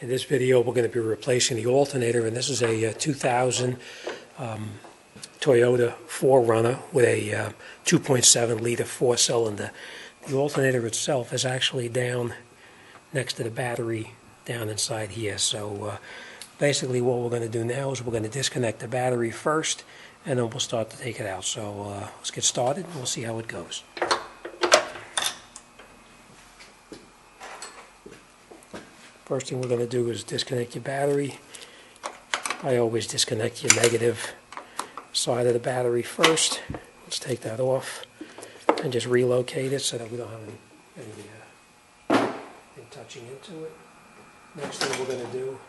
In this video we're going to be replacing the alternator, and this is a 2000 Toyota 4Runner with a 2.7 liter 4-cylinder. The alternator itself is actually down next to the battery down inside here. So basically what we're going to do now is we're going to disconnect the battery first, and then we'll start to take it out. So let's get started and we'll see how it goes. First thing we're going to do is disconnect your battery. I always disconnect your negative side of the battery first. Let's take that off and just relocate it so that we don't have anything touching into it. Next thing we're going to do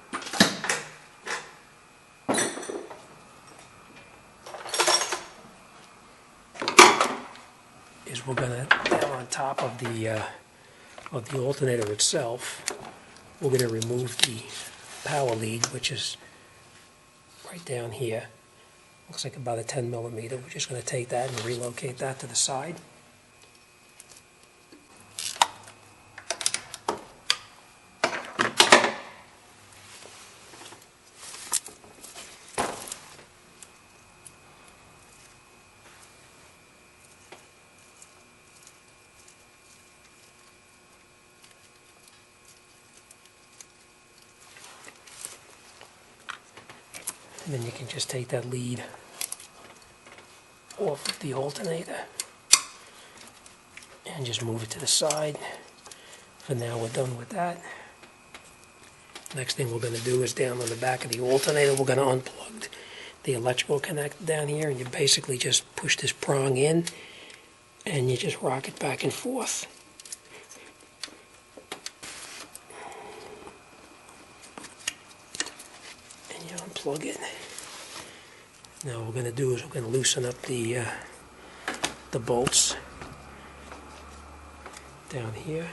is we're going to, down on top of the alternator itself, we're going to remove the power lead, which is right down here. Looks like about a 10 millimeter. We're just going to take that and relocate that to the side. And then you can just take that lead off of the alternator and just move it to the side. For now we're done with that. Next thing we're going to do is down on the back of the alternator, we're going to unplug the electrical connector down here, and you basically just push this prong in and you just rock it back and forth. And you unplug it. Now what we're going to do is we're going to loosen up the bolts down here.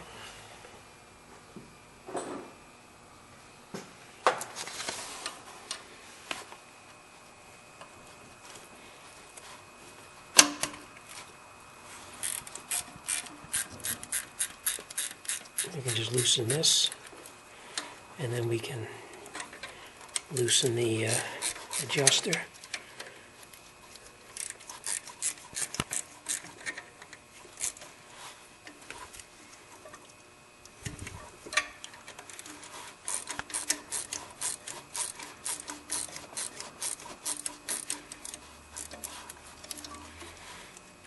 We can just loosen this, and then we can loosen the adjuster.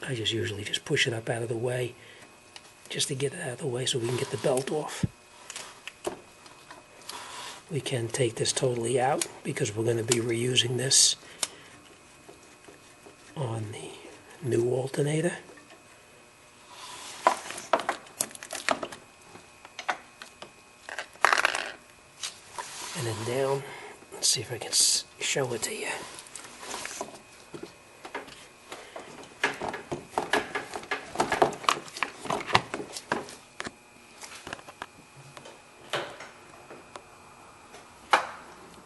I just usually just push it up out of the way, just to get it out of the way so we can get the belt off. We can take this totally out because we're going to be reusing this on the new alternator. And then down, let's see if I can show it to you.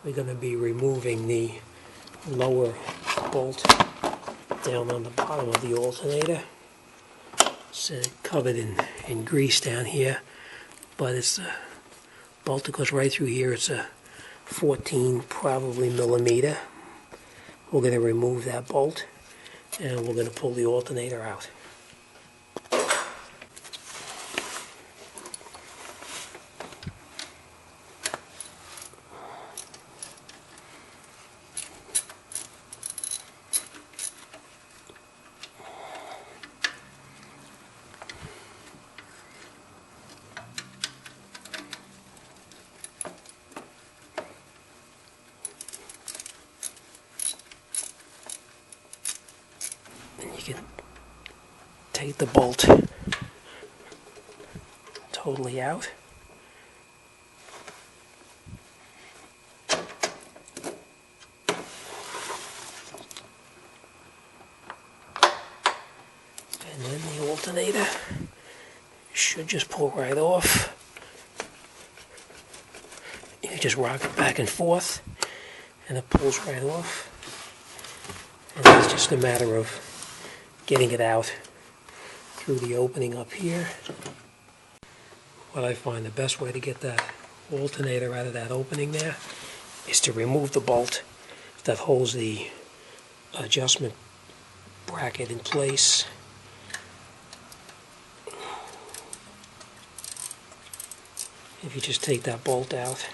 We're going to be removing the lower bolt down on the bottom of the alternator. It's covered in grease down here, but it's a bolt that goes right through here. It's a 14 probably millimeter. We're going to remove that bolt and we're going to pull the alternator out. You can take the bolt totally out. And then the alternator should just pull right off. You just rock it back and forth and it pulls right off. And it's just a matter of getting it out through the opening up here. What I find the best way to get that alternator out of that opening there is to remove the bolt that holds the adjustment bracket in place. If you just take that bolt out,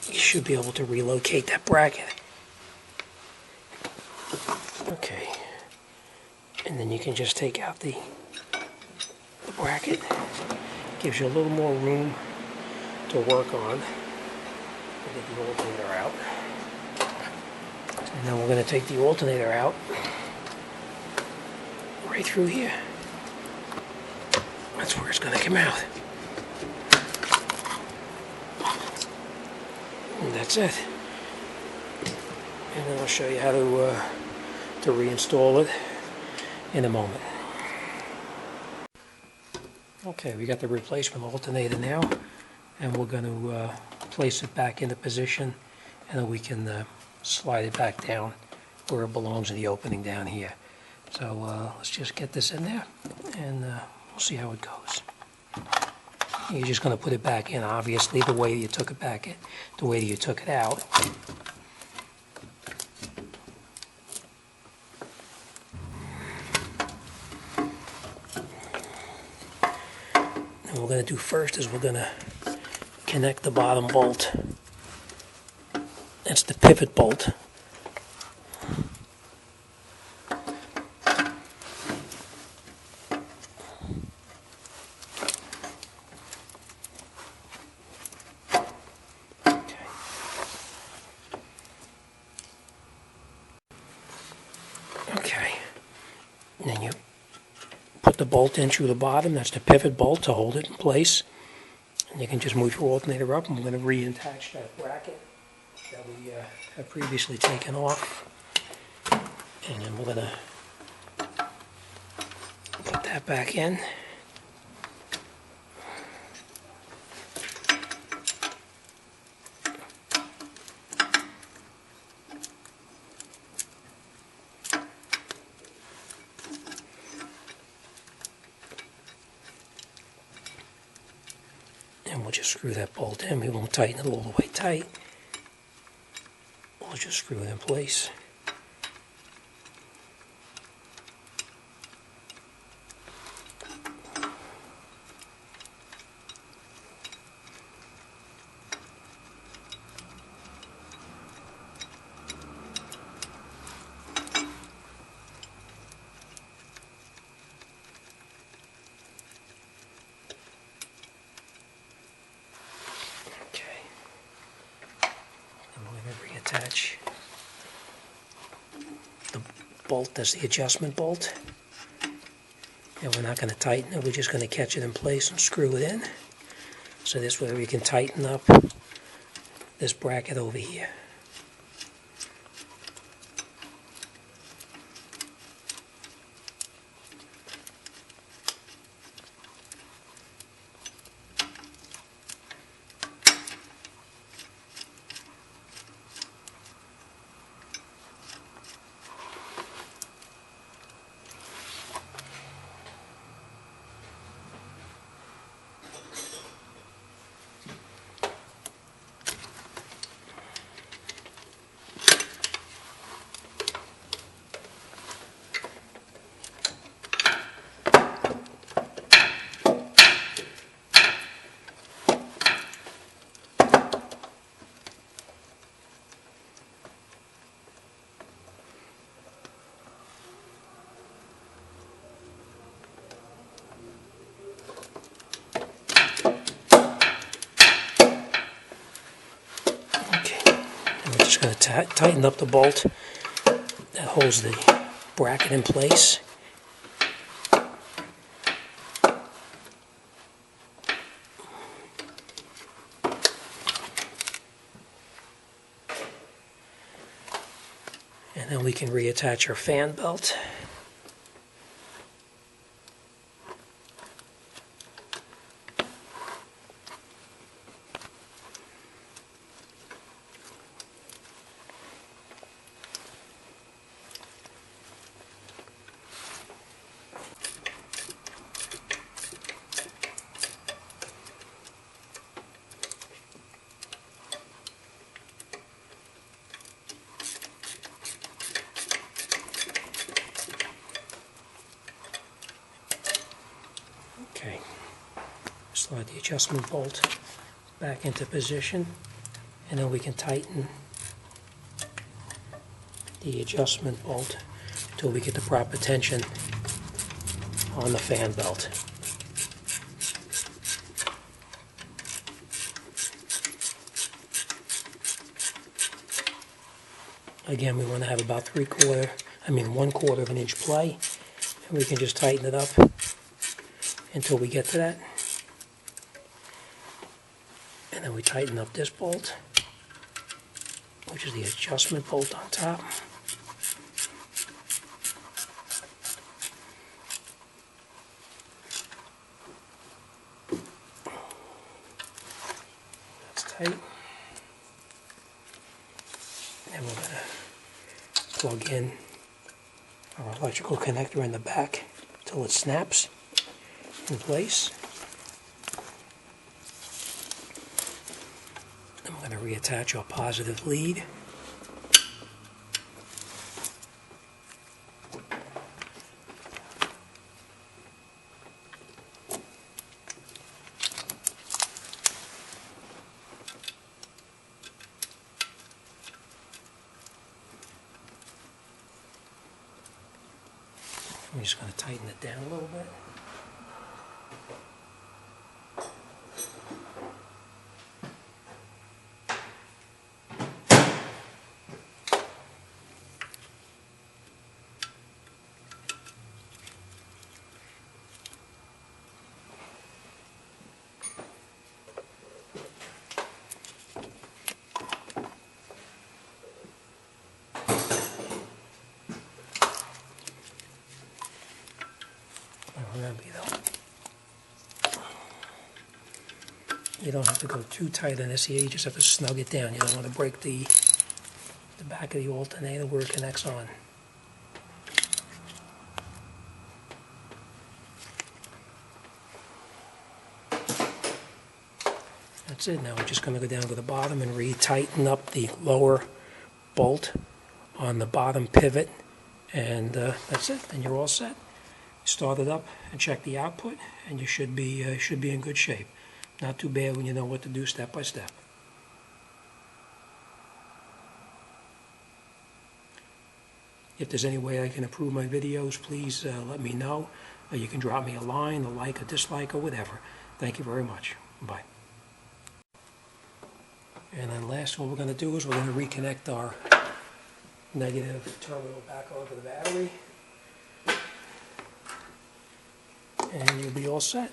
you should be able to relocate that bracket. Okay, and then you can just take out the bracket. Gives you a little more room to work on. We'll get the alternator out. And then we're going to take the alternator out right through here. That's where it's going to come out. And that's it. And then I'll show you how to reinstall it in a moment. Okay, we got the replacement alternator now, and we're going to place it back into position, and then we can slide it back down where it belongs in the opening down here. So let's just get this in there, and we'll see how it goes. You're just going to put it back in, obviously, the way you took it back in, the way you took it out. And what we're going to do first is we're going to connect the bottom bolt. That's the pivot bolt. Okay. And then you put the bolt in through the bottom. That's the pivot bolt to hold it in place. And you can just move your alternator up, and we're going to reattach that bracket that we have previously taken off. And then we're going to put that back in. And we'll just screw that bolt in. We won't tighten it all the way tight. We'll just screw it in place. Reattach the bolt. That's the adjustment bolt, and we're not going to tighten it, we're just going to catch it in place and screw it in, so this way we can tighten up this bracket over here. Just going to tighten up the bolt that holds the bracket in place. And then we can reattach our fan belt. Slide the adjustment bolt back into position, and then we can tighten the adjustment bolt until we get the proper tension on the fan belt. Again, we want to have about 1/4 of an inch play, and we can just tighten it up until we get to that. And then we tighten up this bolt, which is the adjustment bolt on top. That's tight. And we're going to plug in our electrical connector in the back until it snaps in place. And we're going to reattach our positive lead. I'm just going to tighten it down a little bit. Remember, you don't have to go too tight on this here, you just have to snug it down. You don't want to break the back of the alternator where it connects on. That's it. Now we're just going to go down to the bottom and re-tighten up the lower bolt on the bottom pivot, and that's it. Then you're all set. Start it up and check the output, and you should be in good shape. Not too bad when you know what to do step by step. If there's any way I can improve my videos, please let me know. You can drop me a line, a like, a dislike, or whatever. Thank you very much. Bye. And then last, what we're going to do is we're going to reconnect our negative terminal back onto the battery. And you'll be all set.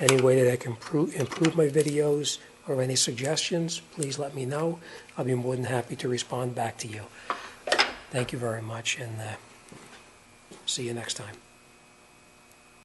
Any way that I can improve my videos or any suggestions, please let me know. I'll be more than happy to respond back to you. Thank you very much, and see you next time.